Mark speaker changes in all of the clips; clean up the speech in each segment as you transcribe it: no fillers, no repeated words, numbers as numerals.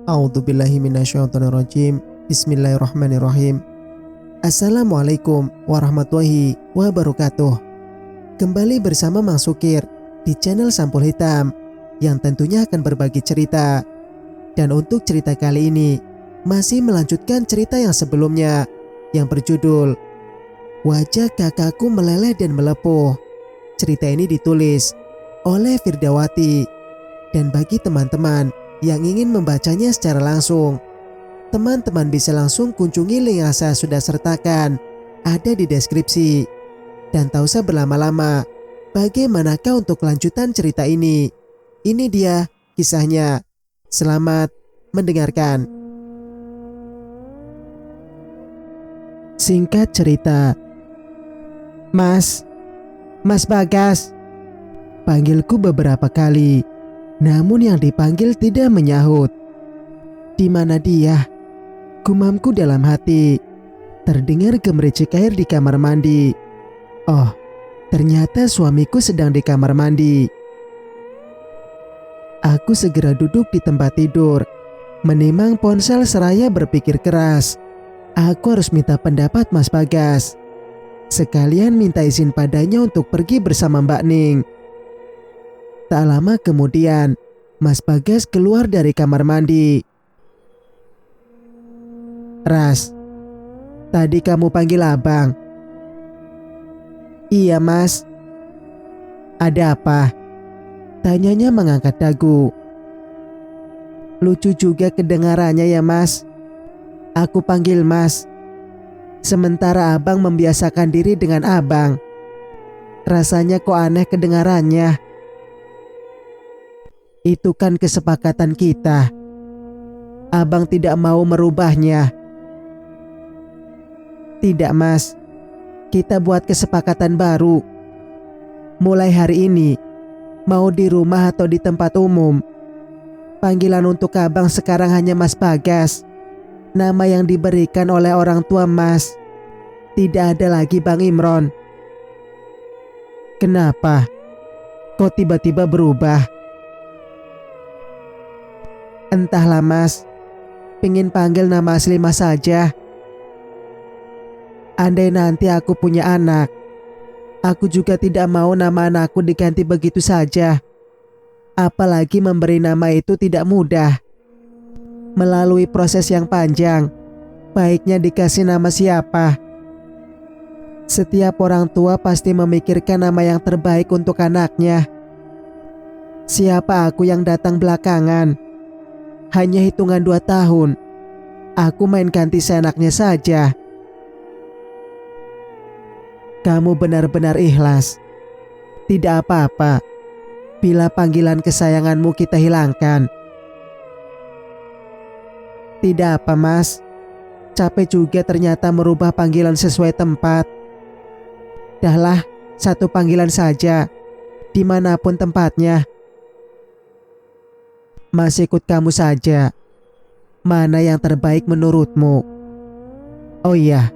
Speaker 1: A'udzubillahi minasyaitonirrajim. Bismillahirrahmanirrahim. Assalamualaikum warahmatullahi wabarakatuh. Kembali bersama Mang Sukir di channel Sampul Hitam yang tentunya akan berbagi cerita. Dan untuk cerita kali ini masih melanjutkan cerita yang sebelumnya yang berjudul Wajah Kakakku Meleleh dan Melepuh. Cerita ini ditulis oleh Firdawati. Dan bagi teman-teman yang ingin membacanya secara langsung, teman-teman bisa langsung kunjungi link yang saya sudah sertakan ada di deskripsi. Dan tak usah berlama-lama, bagaimanakah untuk kelanjutan cerita ini? Ini dia kisahnya. Selamat mendengarkan. Singkat cerita, Mas Bagas, panggilku beberapa kali, namun yang dipanggil tidak menyahut. Di mana dia? Gumamku dalam hati. Terdengar gemericik air di kamar mandi. Oh, ternyata suamiku sedang di kamar mandi. Aku segera duduk di tempat tidur, menimang ponsel seraya berpikir keras. Aku harus minta pendapat Mas Bagas. Sekalian minta izin padanya untuk pergi bersama Mbak Ning. Tak lama kemudian, Mas Bagas keluar dari kamar mandi. Ras, tadi kamu panggil abang? Iya Mas. Ada apa? Tanyanya mengangkat dagu. Lucu juga kedengarannya ya Mas. Aku panggil Mas, sementara abang membiasakan diri dengan abang. Rasanya kok aneh kedengarannya. Itu kan kesepakatan kita. Abang tidak mau merubahnya. Tidak Mas, kita buat kesepakatan baru. Mulai hari ini, mau di rumah atau di tempat umum, panggilan untuk abang sekarang hanya Mas Bagas. Nama yang diberikan oleh orang tua Mas. Tidak ada lagi Bang Imron. Kenapa? Kok tiba-tiba berubah? Entahlah Mas, pingin panggil nama asli Mas saja. Andai nanti aku punya anak, aku juga tidak mau nama anakku diganti begitu saja. Apalagi memberi nama itu tidak mudah. Melalui proses yang panjang, baiknya dikasih nama siapa. Setiap orang tua pasti memikirkan nama yang terbaik untuk anaknya. Siapa aku yang datang belakangan? Hanya hitungan 2 tahun, aku main ganti seenaknya saja. Kamu benar-benar ikhlas. Tidak apa-apa bila panggilan kesayanganmu kita hilangkan. Tidak apa Mas, capek juga ternyata merubah panggilan sesuai tempat. Dahlah, satu panggilan saja, dimanapun tempatnya. Mas ikut kamu saja. Mana yang terbaik menurutmu? Oh iya,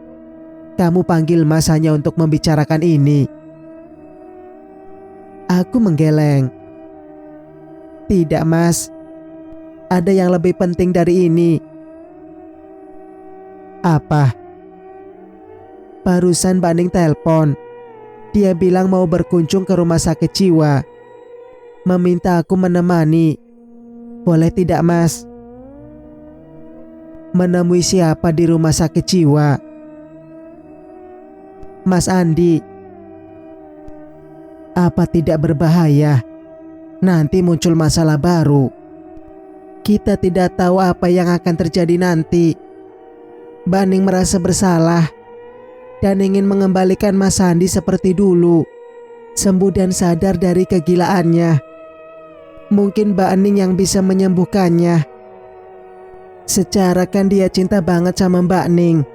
Speaker 1: kamu panggil Mas hanya untuk membicarakan ini. Aku menggeleng. Tidak Mas, ada yang lebih penting dari ini. Apa? Barusan Mbak Ning telepon. Dia bilang mau berkunjung ke rumah sakit jiwa, meminta aku menemani. Boleh tidak Mas? Menemui siapa di rumah sakit jiwa? Mas Andi. Apa tidak berbahaya? Nanti muncul masalah baru. Kita tidak tahu apa yang akan terjadi nanti. Mbak Ning merasa bersalah dan ingin mengembalikan Mas Andi seperti dulu, sembuh dan sadar dari kegilaannya. Mungkin Mbak Ning yang bisa menyembuhkannya. Secara kan dia cinta banget sama Mbak Ning.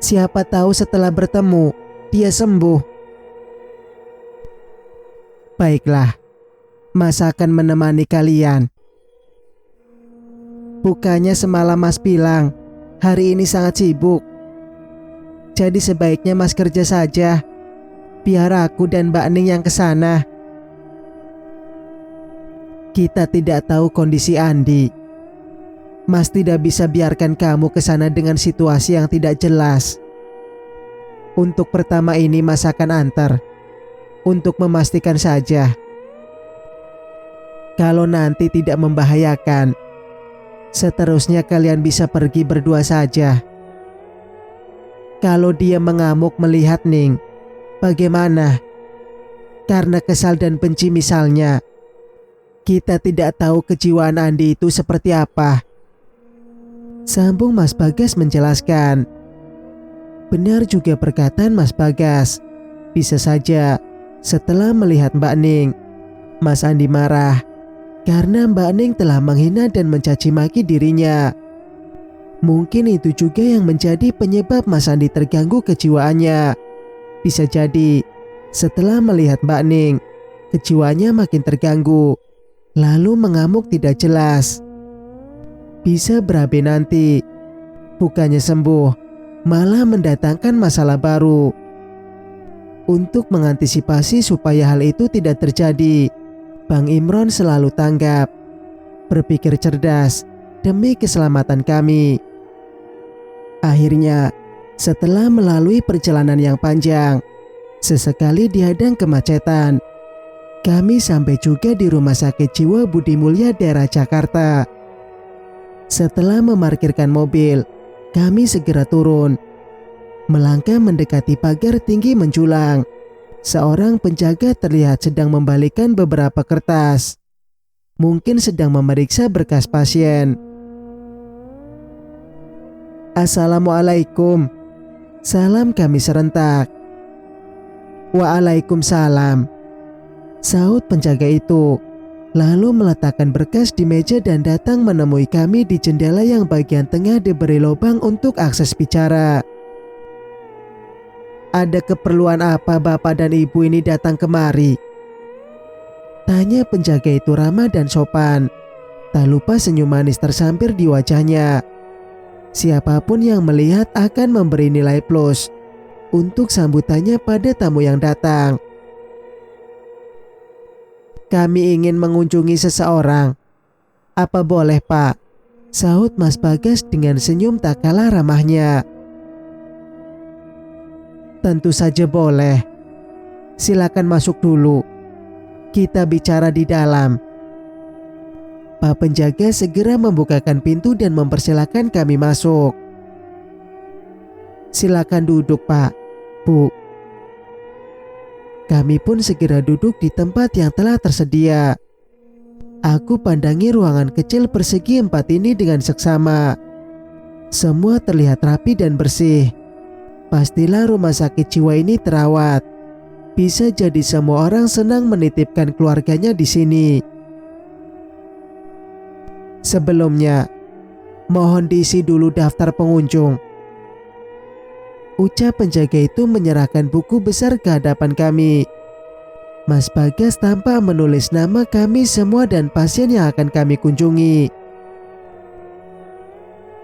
Speaker 1: Siapa tahu setelah bertemu, dia sembuh. Baiklah, Mas akan menemani kalian. Bukannya semalam Mas bilang hari ini sangat sibuk. Jadi sebaiknya Mas kerja saja. Biar aku dan Mbak Ning yang kesana. Kita tidak tahu kondisi Andi. Mas tidak bisa biarkan kamu ke sana dengan situasi yang tidak jelas. Untuk pertama ini Mas akan antar. Untuk memastikan saja. Kalau nanti tidak membahayakan, seterusnya kalian bisa pergi berdua saja. Kalau dia mengamuk melihat Ning, bagaimana? Karena kesal dan benci misalnya. Kita tidak tahu kejiwaan Andi itu seperti apa. Sambung Mas Bagas menjelaskan. Benar juga perkataan Mas Bagas. Bisa saja setelah melihat Mbak Ning, Mas Andi marah karena Mbak Ning telah menghina dan mencaci maki dirinya. Mungkin itu juga yang menjadi penyebab Mas Andi terganggu kejiwaannya. Bisa jadi setelah melihat Mbak Ning, kejiwaannya makin terganggu, lalu mengamuk tidak jelas. Bisa berabe nanti, bukannya sembuh, malah mendatangkan masalah baru. Untuk mengantisipasi supaya hal itu tidak terjadi, Bang Imron selalu tanggap, berpikir cerdas demi keselamatan kami. Akhirnya, setelah melalui perjalanan yang panjang, sesekali dihadang kemacetan, kami sampai juga di Rumah Sakit Jiwa Budi Mulya daerah Jakarta. Setelah memarkirkan mobil, kami segera turun. Melangkah mendekati pagar tinggi menjulang. Seorang penjaga terlihat sedang membalikkan beberapa kertas. Mungkin sedang memeriksa berkas pasien. Assalamualaikum. Salam kami serentak. Waalaikumsalam. Sahut penjaga itu. Lalu meletakkan berkas di meja dan datang menemui kami di jendela yang bagian tengah diberi lubang untuk akses bicara. Ada keperluan apa bapak dan ibu ini datang kemari? Tanya penjaga itu ramah dan sopan. Tak lupa senyum manis tersampir di wajahnya. Siapapun yang melihat akan memberi nilai plus untuk sambutannya pada tamu yang datang. Kami ingin mengunjungi seseorang. Apa boleh Pak? Sahut Mas Bagas dengan senyum tak kalah ramahnya. Tentu saja boleh. Silakan masuk dulu. Kita bicara di dalam. Pak penjaga segera membukakan pintu dan mempersilakan kami masuk. Silakan duduk Pak, Bu. Kami pun segera duduk di tempat yang telah tersedia. Aku pandangi ruangan kecil persegi 4 ini dengan seksama. Semua terlihat rapi dan bersih. Pastilah rumah sakit jiwa ini terawat. Bisa jadi semua orang senang menitipkan keluarganya di sini. Sebelumnya, mohon diisi dulu daftar pengunjung. Ucap penjaga itu menyerahkan buku besar ke hadapan kami. Mas Bagas tampak menulis nama kami semua dan pasien yang akan kami kunjungi.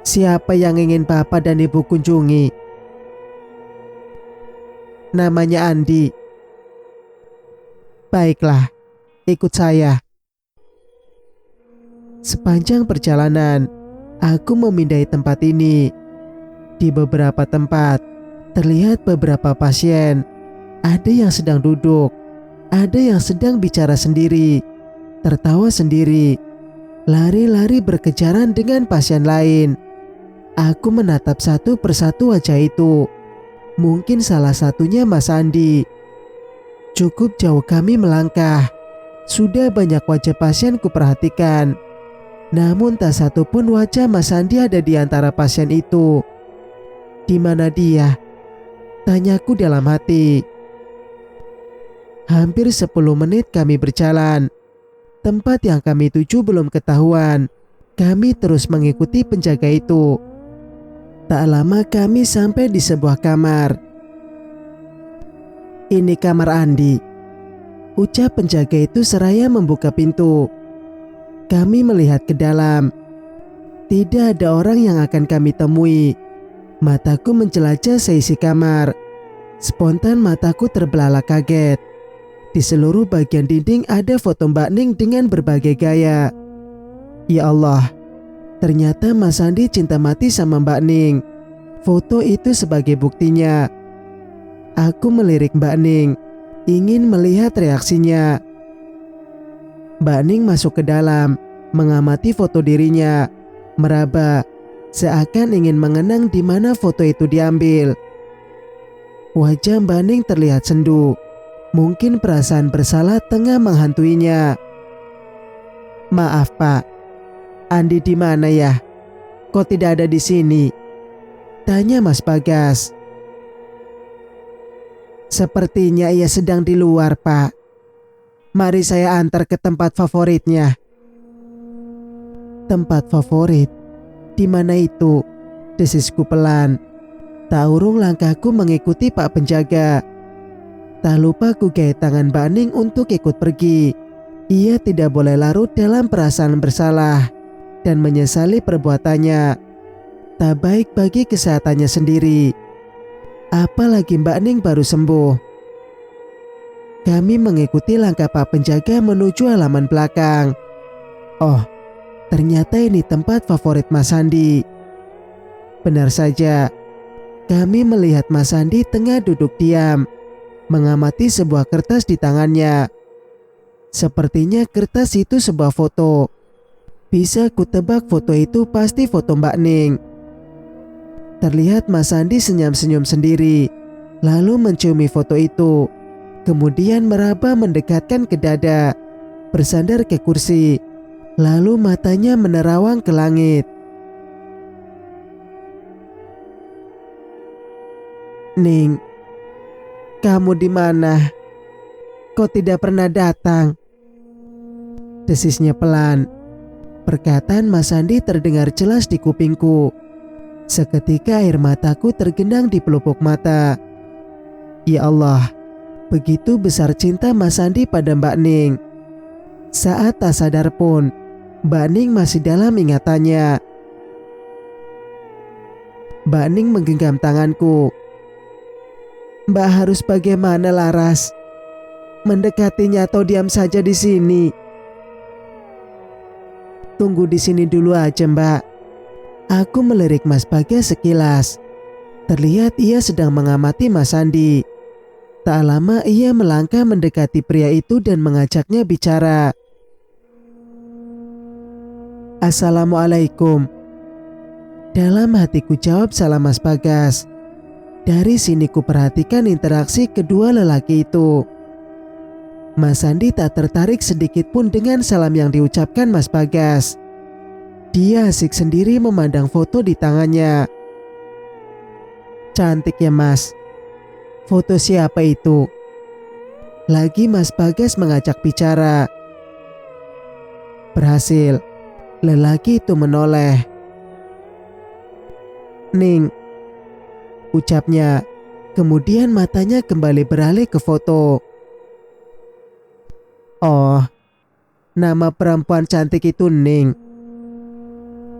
Speaker 1: Siapa yang ingin Bapak dan Ibu kunjungi? Namanya Andi. Baiklah, ikut saya. Sepanjang perjalanan, aku memindai tempat ini. Di beberapa tempat, terlihat beberapa pasien. Ada yang sedang duduk, ada yang sedang bicara sendiri, tertawa sendiri, lari-lari berkejaran dengan pasien lain. Aku menatap satu persatu wajah itu. Mungkin salah satunya Mas Andi. Cukup jauh kami melangkah. Sudah banyak wajah pasien kuperhatikan. Namun tak satu pun wajah Mas Andi ada di antara pasien itu. Di mana dia? Tanyaku dalam hati. Hampir 10 menit kami berjalan. Tempat yang kami tuju belum ketahuan. Kami terus mengikuti penjaga itu. Tak lama kami sampai di sebuah kamar. Ini kamar Andi, ucap penjaga itu seraya membuka pintu. Kami melihat ke dalam. Tidak ada orang yang akan kami temui. Mataku menjelajah seisi kamar. Spontan mataku terbelalak kaget. Di seluruh bagian dinding ada foto Mbak Ning dengan berbagai gaya. Ya Allah, Ternyata Mas Andi cinta mati sama Mbak Ning. Foto itu sebagai buktinya. Aku melirik Mbak Ning, ingin melihat reaksinya. Mbak Ning masuk ke dalam, mengamati foto dirinya, meraba, seakan ingin mengenang di mana foto itu diambil. Wajah Mbak Ning terlihat sendu. Mungkin perasaan bersalah tengah menghantuinya. "Maaf Pak, Andi di mana ya? Kok tidak ada di sini?" tanya Mas Bagas. "Sepertinya ia sedang di luar Pak. Mari saya antar ke tempat favoritnya." "Tempat favorit? Di mana itu?" desisku pelan. Tak urung langkahku mengikuti Pak Penjaga. Tak lupa ku gait tangan Mbak Ning untuk ikut pergi. Ia tidak boleh larut dalam perasaan bersalah dan menyesali perbuatannya. Tak baik bagi kesehatannya sendiri. Apalagi Mbak Ning baru sembuh. Kami mengikuti langkah Pak Penjaga menuju halaman belakang. Oh, ternyata ini tempat favorit Mas Andi. Benar saja, kami melihat Mas Andi tengah duduk diam, mengamati sebuah kertas di tangannya. Sepertinya kertas itu sebuah foto. Bisa kutebak foto itu pasti foto Mbak Ning. Terlihat Mas Andi senyum-senyum sendiri, lalu menciumi foto itu. Kemudian meraba mendekatkan ke dada, bersandar ke kursi, lalu matanya menerawang ke langit. "Ning, kamu di mana? Kok tidak pernah datang?" desisnya pelan. Perkataan Mas Andi terdengar jelas di kupingku. Seketika air mataku tergenang di pelupuk mata. Ya Allah, begitu besar cinta Mas Andi pada Mbak Ning. Saat tak sadar pun, Mbak Ning masih dalam ingatannya. Mbak Ning menggenggam tanganku. "Mbak harus bagaimana Laras? Mendekatinya atau diam saja di sini?" "Tunggu di sini dulu aja Mbak." Aku melirik Mas Bagas sekilas. Terlihat ia sedang mengamati Mas Andi. Tak lama ia melangkah mendekati pria itu dan mengajaknya bicara. "Assalamualaikum." Dalam hatiku jawab salam Mas Bagas. Dari sini ku perhatikan interaksi kedua lelaki itu. Mas Andi tak tertarik sedikit pun dengan salam yang diucapkan Mas Bagas. Dia asik sendiri memandang foto di tangannya. "Cantik ya Mas. Foto siapa itu?" Lagi Mas Bagas mengajak bicara. Berhasil. Lelaki itu menoleh. "Ning," ucapnya. Kemudian matanya kembali beralih ke foto. "Oh, nama perempuan cantik itu Ning."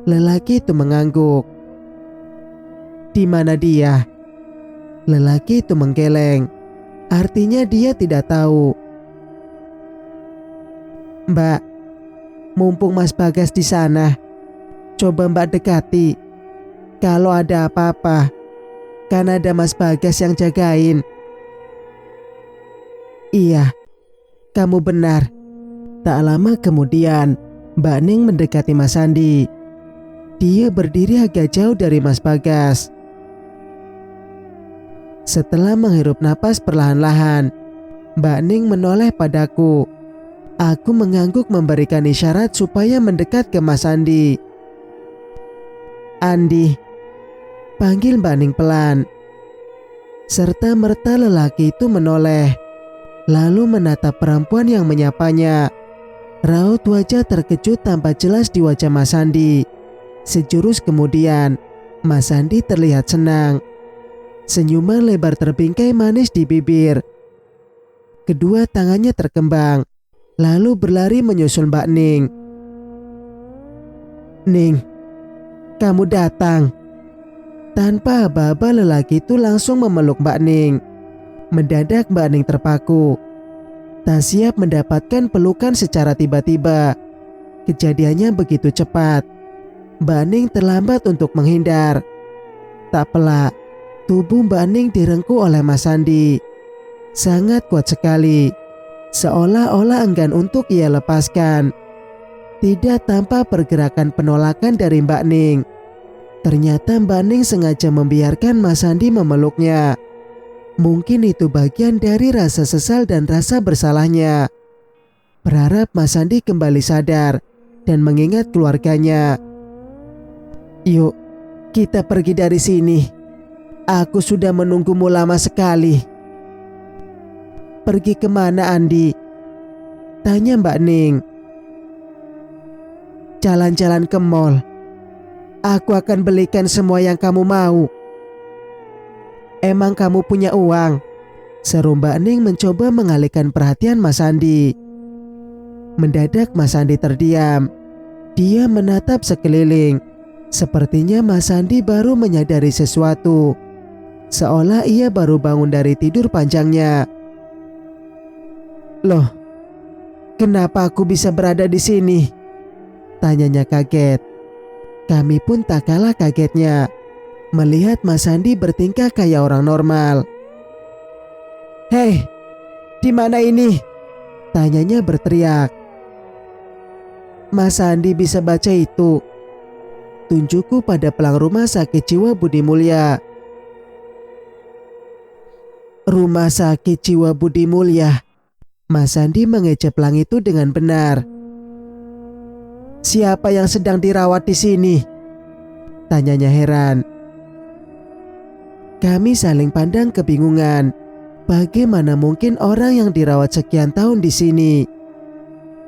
Speaker 1: Lelaki itu mengangguk. "Di mana dia?" Lelaki itu menggeleng. Artinya dia tidak tahu. "Mbak, mumpung Mas Bagas di sana, coba Mbak dekati. Kalau ada apa-apa, kan ada Mas Bagas yang jagain." "Iya, kamu benar." Tak lama kemudian, Mbak Ning mendekati Mas Andi. Dia berdiri agak jauh dari Mas Bagas. Setelah menghirup napas perlahan-lahan, Mbak Ning menoleh padaku. Aku mengangguk memberikan isyarat supaya mendekat ke Mas Andi. "Andi," panggil Mbak Ning pelan. Serta merta lelaki itu menoleh, lalu menatap perempuan yang menyapanya. Raut wajah terkejut tampak jelas di wajah Mas Andi. Sejurus kemudian, Mas Andi terlihat senang. Senyuman lebar terbingkai manis di bibir. Kedua tangannya terkembang, lalu berlari menyusul Mbak Ning. "Ning, kamu datang." Tanpa aba-aba lelaki itu langsung memeluk Mbak Ning. Mendadak Mbak Ning terpaku. Tak siap mendapatkan pelukan secara tiba-tiba. Kejadiannya begitu cepat. Mbak Ning terlambat untuk menghindar. Tak pelak, tubuh Mbak Ning direngkuh oleh Mas Andi. Sangat kuat sekali, seolah-olah enggan untuk ia lepaskan. Tidak tanpa pergerakan penolakan dari Mbak Ning. Ternyata Mbak Ning sengaja membiarkan Mas Andi memeluknya. Mungkin itu bagian dari rasa sesal dan rasa bersalahnya. Berharap Mas Andi kembali sadar dan mengingat keluarganya. Yuk, kita pergi dari sini. Aku sudah menunggumu lama sekali. Pergi kemana, Andi? Tanya Mbak Ning. Jalan-jalan ke mall. Aku akan belikan semua yang kamu mau. Emang kamu punya uang? Seru Mbak Ning mencoba mengalihkan perhatian Mas Andi. Mendadak Mas Andi terdiam. Dia menatap sekeliling. Sepertinya Mas Andi baru menyadari sesuatu. Seolah ia baru bangun dari tidur panjangnya. Loh, kenapa aku bisa berada di sini? Tanyanya kaget. Kami pun tak kalah kagetnya melihat Mas Andi bertingkah kayak orang normal. Hei, di mana ini? Tanyanya berteriak. Mas Andi bisa baca itu. Tunjukku pada pelang rumah sakit jiwa Budi Mulya. Rumah sakit jiwa Budi Mulya. Mas Andi mengecek pelang itu dengan benar. Siapa yang sedang dirawat di sini? Tanyanya heran. Kami saling pandang kebingungan. Bagaimana mungkin orang yang dirawat sekian tahun di sini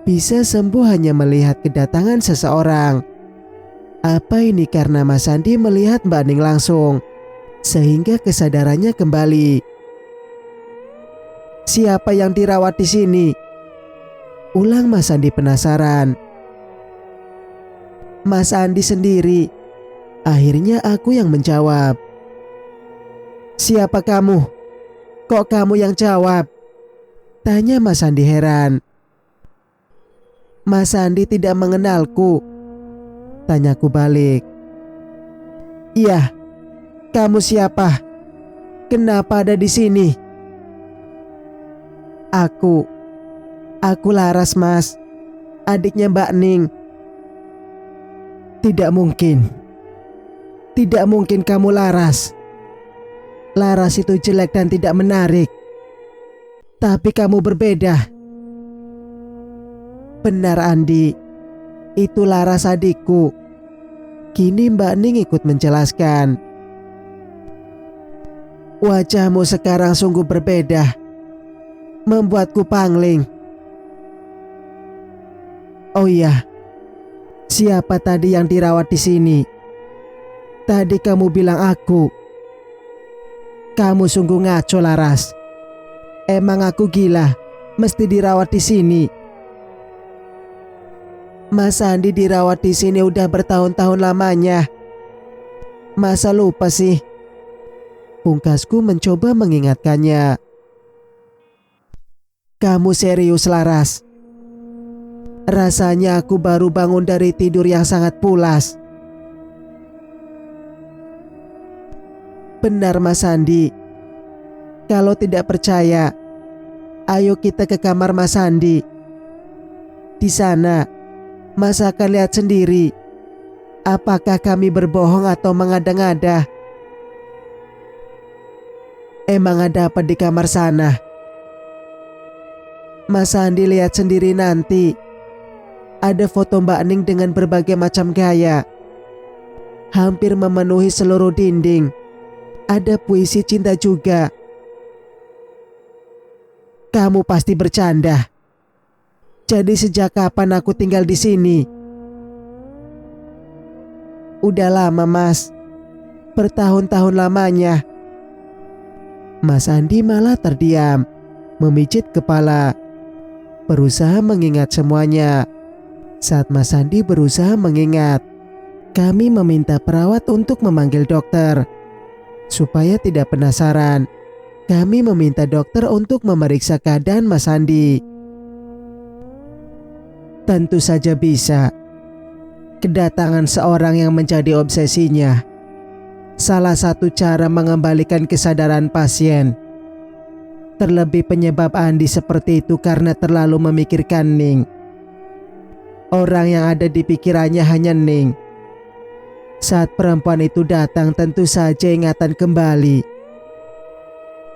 Speaker 1: bisa sembuh hanya melihat kedatangan seseorang? Apa ini karena Mas Andi melihat Mbak Ning langsung sehingga kesadarannya kembali? Siapa yang dirawat di sini? Ulang Mas Andi penasaran. Mas Andi sendiri. Akhirnya aku yang menjawab. Siapa kamu? Kok kamu yang jawab? Tanya Mas Andi heran. Mas Andi tidak mengenalku. Tanyaku balik. Iya, kamu siapa? Kenapa ada di sini? Aku Laras, Mas. Adiknya Mbak Ning. Tidak mungkin. Tidak mungkin kamu Laras. Laras itu jelek dan tidak menarik. Tapi kamu berbeda. Benar, Andi. Itu Laras adikku. Kini Mbak Ning ikut menjelaskan. Wajahmu sekarang sungguh berbeda. Membuatku pangling. Oh iya, siapa tadi yang dirawat di sini? Tadi kamu bilang aku. Kamu sungguh ngaco, Laras. Emang aku gila, mesti dirawat di sini. Mas Andi dirawat di sini udah bertahun-tahun lamanya. Masa lupa sih? Pungkasku mencoba mengingatkannya. Kamu serius, Laras? Rasanya aku baru bangun dari tidur yang sangat pulas. Benar, Mas Andi. Kalau tidak percaya, ayo kita ke kamar Mas Andi. Di sana, Mas akan lihat sendiri apakah kami berbohong atau mengada-ngada. Emang ada apa di kamar sana? Mas Andi lihat sendiri nanti. Ada foto Mbak Ning dengan berbagai macam gaya. Hampir memenuhi seluruh dinding. Ada puisi cinta juga. Kamu pasti bercanda. Jadi sejak kapan aku tinggal di sini? Udah lama, Mas. Bertahun-tahun lamanya. Mas Andi malah terdiam, memijit kepala, berusaha mengingat semuanya. Saat Mas Andi berusaha mengingat, kami meminta perawat untuk memanggil dokter. Supaya tidak penasaran, kami meminta dokter untuk memeriksa keadaan Mas Andi. Tentu saja bisa. kedatangan seorang yang menjadi obsesinya. Salah satu cara mengembalikan kesadaran pasien. Terlebih penyebab Andi seperti itu karena terlalu memikirkan Ning. Orang yang ada di pikirannya hanya Ning. Saat perempuan itu datang tentu saja ingatan kembali.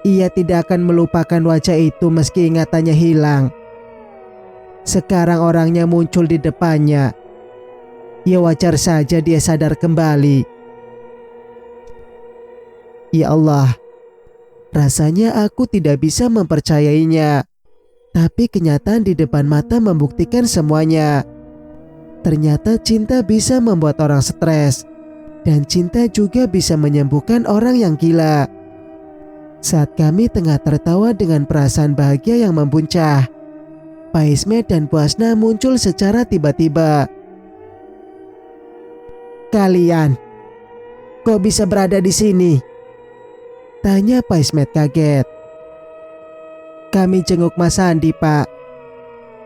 Speaker 1: Ia tidak akan melupakan wajah itu meski ingatannya hilang. Sekarang orangnya muncul di depannya. Ya wajar saja dia sadar kembali. Ya Allah, rasanya aku tidak bisa mempercayainya. Tapi kenyataan di depan mata membuktikan semuanya. Ternyata cinta bisa membuat orang stres. Dan cinta juga bisa menyembuhkan orang yang gila. Saat kami tengah tertawa dengan perasaan bahagia yang membuncah, Pak Ismet dan Bu Hasna muncul secara tiba-tiba. "Kalian, kok bisa berada di sini?" tanya Pak Ismet kaget. "Kami jenguk Mas Andi, Pak.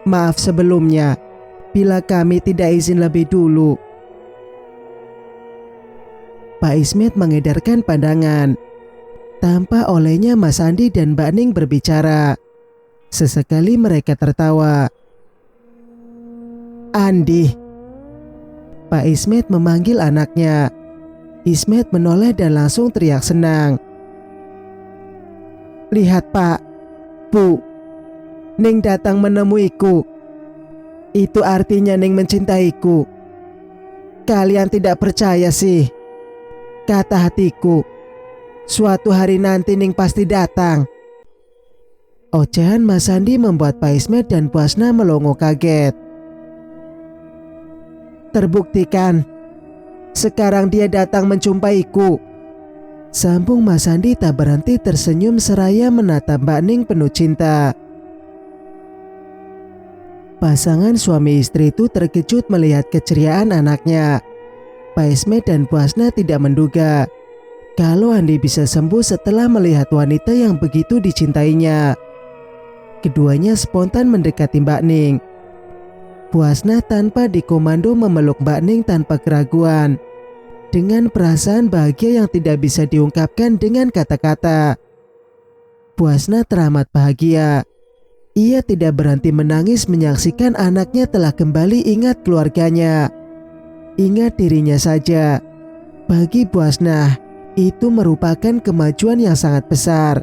Speaker 1: Maaf sebelumnya, bila kami tidak izin lebih dulu." Pak Ismet mengedarkan pandangan. Tanpa olehnya Mas Andi dan Mbak Ning berbicara. Sesekali mereka tertawa. "Andi." Pak Ismet memanggil anaknya. Ismet menoleh dan langsung teriak senang. "Lihat Pak, Bu, Ning datang menemuiku. Itu artinya Ning mencintaiku. Kalian tidak percaya sih? Kata hatiku, suatu hari nanti Ning pasti datang." Ocehan Mas Andi membuat Pak Ismet dan Bu Hasna melongo kaget. "Terbuktikan. Sekarang dia datang menjumpaiku." Sambung Mas Andi tak berhenti tersenyum seraya menatap Mbak Ning penuh cinta. Pasangan suami istri itu terkejut melihat keceriaan anaknya. Pak Ismet dan Bu Hasna tidak menduga kalau Andi bisa sembuh setelah melihat wanita yang begitu dicintainya. Keduanya spontan mendekati Mbak Ning. Bu Hasna tanpa dikomando memeluk Mbak Ning tanpa keraguan, dengan perasaan bahagia yang tidak bisa diungkapkan dengan kata-kata. Bu Hasna teramat bahagia. Ia tidak berhenti menangis menyaksikan anaknya telah kembali ingat keluarganya. Ingat dirinya saja. Bagi Bu Hasna, itu merupakan kemajuan yang sangat besar.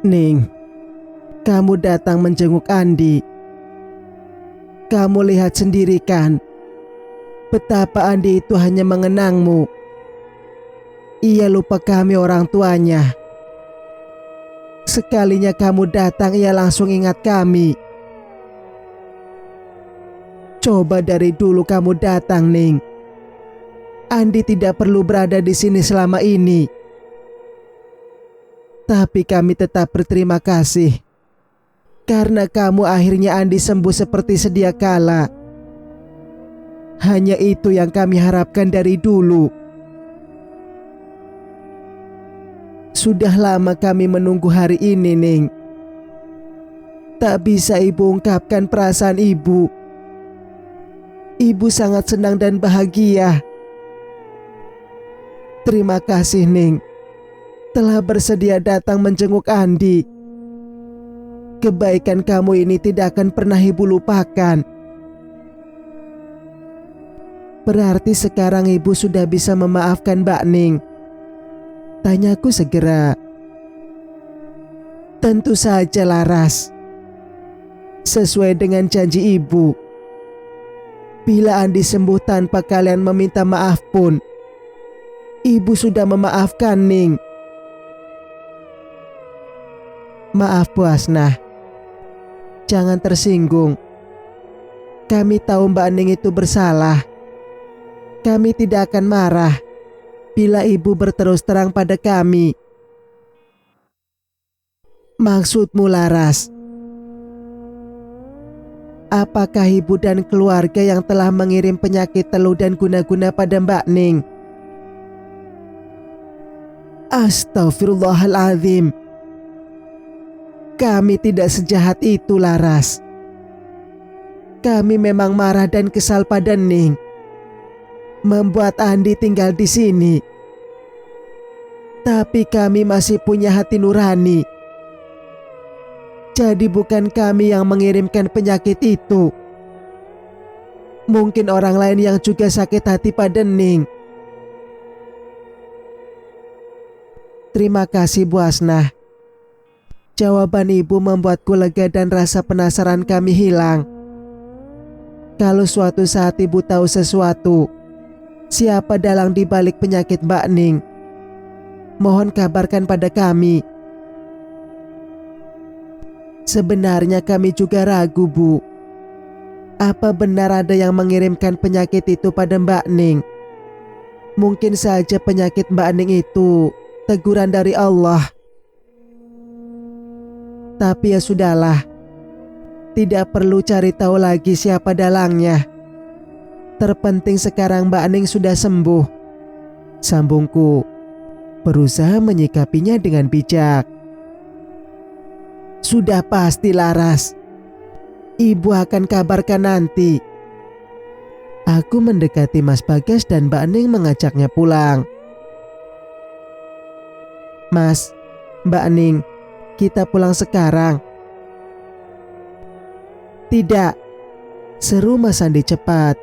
Speaker 1: "Ning, kamu datang menjenguk Andi. Kamu lihat sendiri kan, betapa Andi itu hanya mengenangmu. Ia lupa kami orang tuanya. Sekalinya kamu datang, ia langsung ingat kami. Coba dari dulu kamu datang, Ning. Andi tidak perlu berada di sini selama ini. Tapi kami tetap berterima kasih. Karena kamu akhirnya Andi sembuh seperti sedia kala. Hanya itu yang kami harapkan dari dulu. Sudah lama kami menunggu hari ini, Ning. Tak bisa ibu ungkapkan perasaan ibu. Ibu sangat senang dan bahagia. Terima kasih, Ning, telah bersedia datang menjenguk Andi. Kebaikan kamu ini tidak akan pernah ibu lupakan. Berarti sekarang ibu sudah bisa memaafkan Mbak Ning? Tanyaku segera. Tentu saja, Laras. Sesuai dengan janji ibu. Bila Andi sembuh tanpa kalian meminta maaf pun, ibu sudah memaafkan Ning. Maaf Bu Hasna. Jangan tersinggung. Kami tahu Mbak Ning itu bersalah. Kami tidak akan marah bila ibu berterus terang pada kami. Maksudmu, Laras? Apakah ibu dan keluarga yang telah mengirim penyakit teluh dan guna-guna pada Mbak Ning? Astaghfirullahaladzim. Kami tidak sejahat itu, Laras. Kami memang marah dan kesal pada Ning, membuat Andi tinggal di sini. Tapi kami masih punya hati nurani. Jadi bukan kami yang mengirimkan penyakit itu. Mungkin orang lain yang juga sakit hati pada Ning. Terima kasih Bu Asnah. Jawaban ibu membuatku lega dan rasa penasaran kami hilang. Kalau suatu saat ibu tahu sesuatu, siapa dalang di balik penyakit Mbak Ning, mohon kabarkan pada kami. Sebenarnya kami juga ragu, Bu. Apa benar ada yang mengirimkan penyakit itu pada Mbak Ning? Mungkin saja penyakit Mbak Ning itu teguran dari Allah. Tapi ya sudahlah. Tidak perlu cari tahu lagi siapa dalangnya. Terpenting sekarang Mbak Ning sudah sembuh. Sambungku, berusaha menyikapinya dengan bijak. Sudah pasti Laras. Ibu akan kabarkan nanti. Aku mendekati Mas Bagas dan Mbak Ning mengajaknya pulang. Mas, Mbak Ning, kita pulang sekarang. Tidak, seru Mas Andi cepat.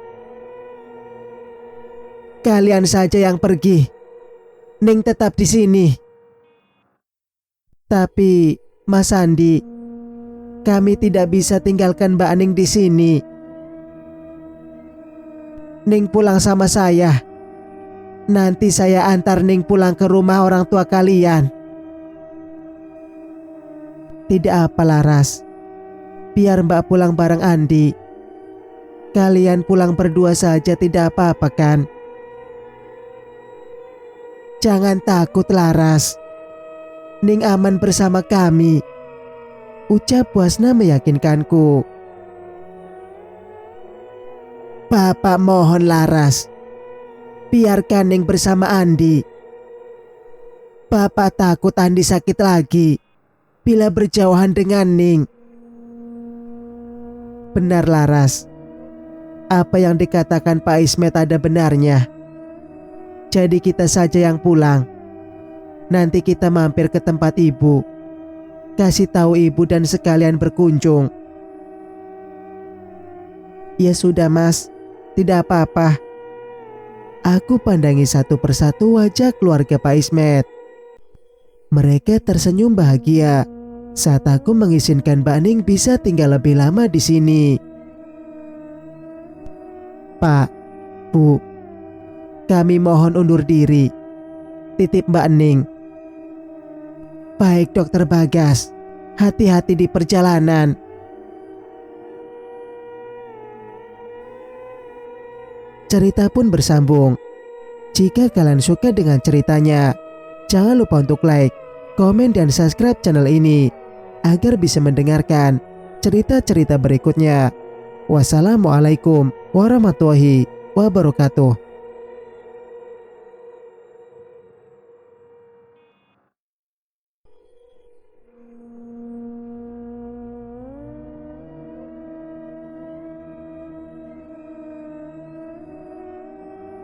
Speaker 1: Kalian saja yang pergi. Ning tetap di sini. Tapi Mas Andi, kami tidak bisa tinggalkan Mbak Ning di sini. Ning pulang sama saya. Nanti saya antar Ning pulang ke rumah orang tua kalian. Tidak apa Laras. Biar Mbak pulang bareng Andi. Kalian pulang berdua saja tidak apa-apa kan? Jangan takut Laras. Ning aman bersama kami, ucap Bu Asnah meyakinkanku. Bapak mohon Laras, biarkan Ning bersama Andi. Bapak takut Andi sakit lagi bila berjauhan dengan Ning. Benar Laras, apa yang dikatakan Pak Ismet ada benarnya. Jadi kita saja yang pulang. Nanti kita mampir ke tempat ibu. Kasih tahu ibu dan sekalian berkunjung. Ya sudah Mas, tidak apa-apa. Aku pandangi satu persatu wajah keluarga Pak Ismet. Mereka tersenyum bahagia saat aku mengizinkan Mbak Ning bisa tinggal lebih lama di sini. Pak, Bu, kami mohon undur diri. Titip Mbak Ning. Baik Dokter Bagas, hati-hati di perjalanan. Cerita pun bersambung. Jika kalian suka dengan ceritanya, jangan lupa untuk like, komen, dan subscribe channel ini agar bisa mendengarkan cerita-cerita berikutnya. Wassalamualaikum warahmatullahi wabarakatuh.